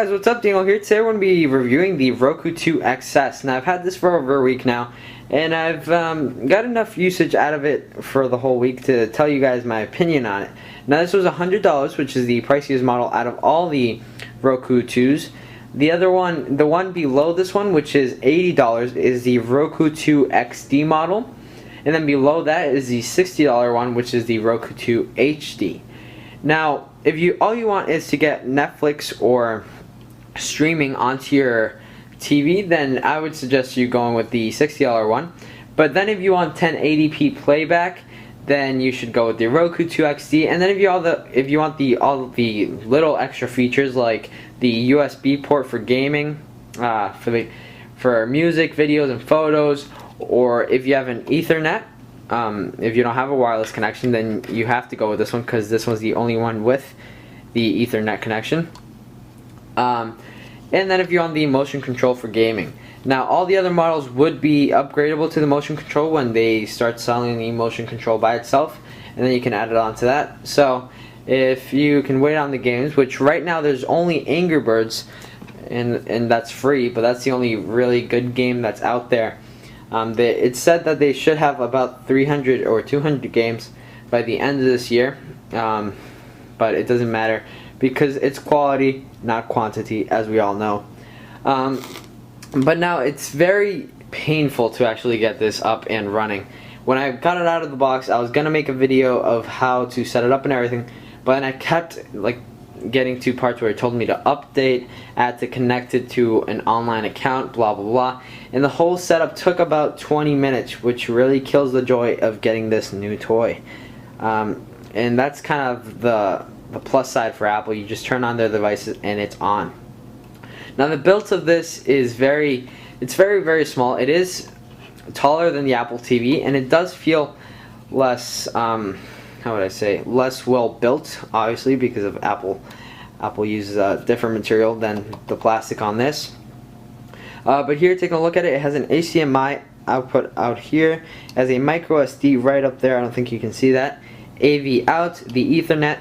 guys, what's up? Daniel here. Today we're going to be reviewing the Roku 2 XS. Now I've had this for over a week now, and I've got enough usage out of it for the whole week to tell you guys my opinion on it. Now this was $100, which is the priciest model out of all the Roku 2s. The other one, the one below this one, which is $80, is the Roku 2 XD model. And then below that is the $60 one, which is the Roku 2 HD. Now, if all you want is to get Netflix or streaming onto your TV, then I would suggest you going with the $60 one. But then if you want 1080p playback, then you should go with the Roku 2 XD. And then if you want all the little extra features like the USB port for gaming, for music, videos, and photos, or if you have an Ethernet. If you don't have a wireless connection, then you have to go with this one because this one's the only one with the Ethernet connection. And then if you're on the motion control for gaming. Now all the other models would be upgradable to the motion control when they start selling the motion control by itself, and then you can add it on to that. So if you can wait on the games, which right now there's only Angry Birds, and that's free, but that's the only really good game that's out there. It said that they should have about 300 or 200 games by the end of this year, but it doesn't matter because it's quality, not quantity, as we all know. But now it's very painful to actually get this up and running. When I got it out of the box, I was gonna make a video of how to set it up and everything, but then I kept getting to parts where it told me to update, I had to connect it to an online account, blah blah blah, and the whole setup took about 20 minutes, which really kills the joy of getting this new toy. And that's kind of the plus side for Apple. You just turn on their devices and it's on. Now the build of this is very small. It is taller than the Apple TV, and it does feel less how would I say, less well built, obviously, because of Apple uses a different material than the plastic on this. But here, taking a look at it, it has an HDMI output out here, it has a micro SD right up there. I don't think you can see that. AV out, the Ethernet,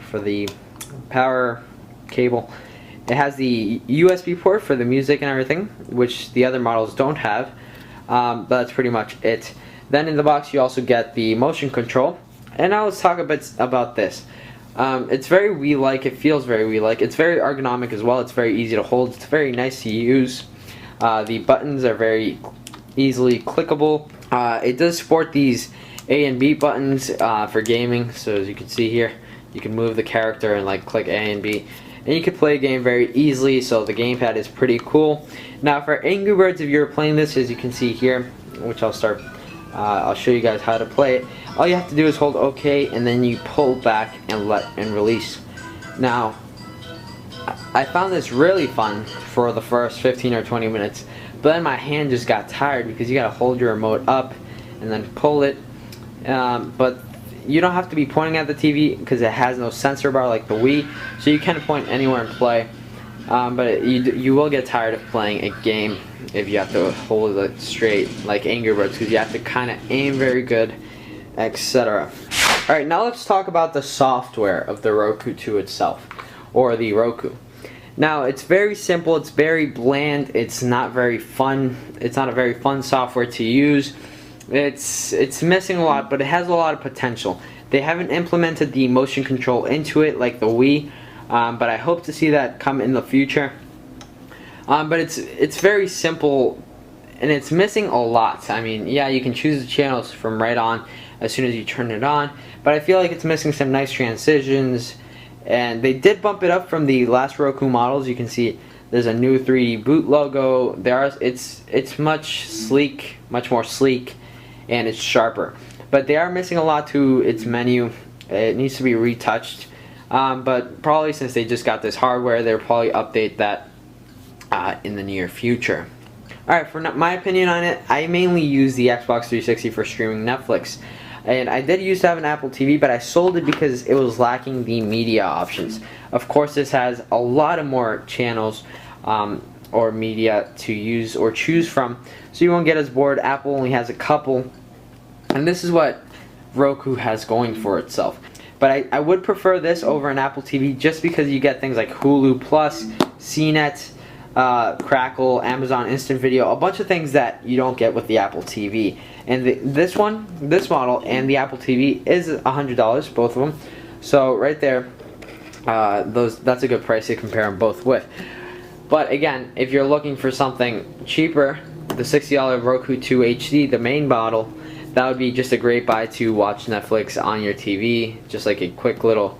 for the power cable. It has the USB port for the music and everything, which the other models don't have. But that's pretty much it. Then in the box you also get the motion control, and now let's talk a bit about this. It's very Wii-like, it feels very Wii-like, it's very ergonomic as well, it's very easy to hold, it's very nice to use. The buttons are very easily clickable. It does support these A and B buttons for gaming, so as you can see here, you can move the character and click A and B. And you can play a game very easily, so the gamepad is pretty cool. Now for Angry Birds, if you're playing this, as you can see here, which I'll show you guys how to play it. All you have to do is hold OK, and then you pull back and release. Now, I found this really fun for the first 15 or 20 minutes, but then my hand just got tired because you gotta hold your remote up and then pull it. But you don't have to be pointing at the TV because it has no sensor bar like the Wii, so you can point anywhere and play. But you will get tired of playing a game if you have to hold it straight like Angry Birds, because you have to kind of aim very good, etc. Alright, now let's talk about the software of the Roku 2 itself, or the Roku. Now it's very simple, it's very bland, it's not very fun, it's not a very fun software to use. It's missing a lot, but it has a lot of potential. They haven't implemented the motion control into it like the Wii, but I hope to see that come in the future. But it's very simple, and it's missing a lot. I mean, yeah, you can choose the channels from right on as soon as you turn it on, but I feel like it's missing some nice transitions. And they did bump it up from the last Roku models. You can see there's a new 3D boot logo. It's much more sleek, and it's sharper. But they are missing a lot to its menu. It needs to be retouched. But probably since they just got this hardware, they'll probably update that in the near future. Alright, for my opinion on it, I mainly use the Xbox 360 for streaming Netflix. And I did used to have an Apple TV, but I sold it because it was lacking the media options. Of course, this has a lot of more channels or media to use or choose from, so you won't get as bored. Apple only has a couple, and this is what Roku has going for itself. But I would prefer this over an Apple TV just because you get things like Hulu Plus, CNET, Crackle, Amazon Instant Video, a bunch of things that you don't get with the Apple TV. And this model and the Apple TV is $100, both of them. So right there, that's a good price to compare them both with. But again, if you're looking for something cheaper, the $60 Roku 2 HD, the main model, that would be just a great buy to watch Netflix on your TV, just like a quick little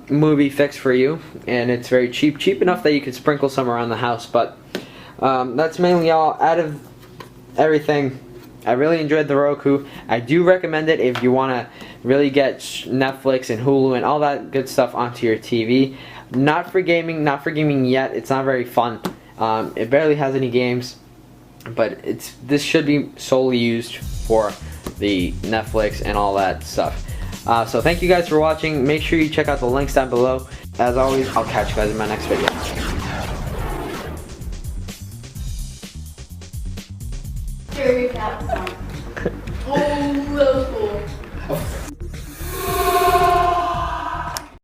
movie fix for you. And it's very cheap enough that you could sprinkle some around the house. But that's mainly all. Out of everything, I really enjoyed the Roku. I do recommend it if you want to really get Netflix and Hulu and all that good stuff onto your TV. Not for gaming yet. It's not very fun. It barely has any games, but this should be solely used for the Netflix and all that stuff. So thank you guys for watching. Make sure you check out the links down below. As always, I'll catch you guys in my next video. Here we go.